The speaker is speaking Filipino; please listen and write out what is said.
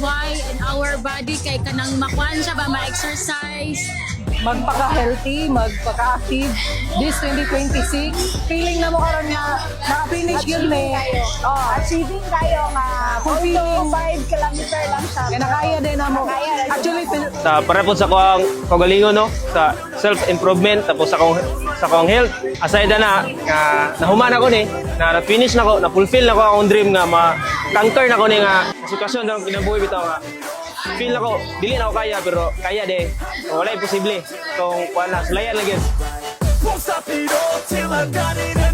why in our body kay kanang makuan siya ba ma-exercise. Magpaka-healthy, magpaka-active this 2026. Feeling na mo karon nga naka-finish yun eh. Oh, Achieving kayo nga Fulfilling. 5 kilometer lang siya. kaya nakaya din na mo. Actually, Sa para po sa akong kagalingon no, sa self-improvement tapos sa akong health. Aside na nahuman ako ni, na finish na ko, na fulfill na ko akong dream nga ma-conquer na ko ni nga sitwasyon na kinabuhi bitaw nga. Feel ako, dili na ako kaya pero kaya de. Wala imposible. Kung wala, sulayan lang yun. Won't stop it all till I got it.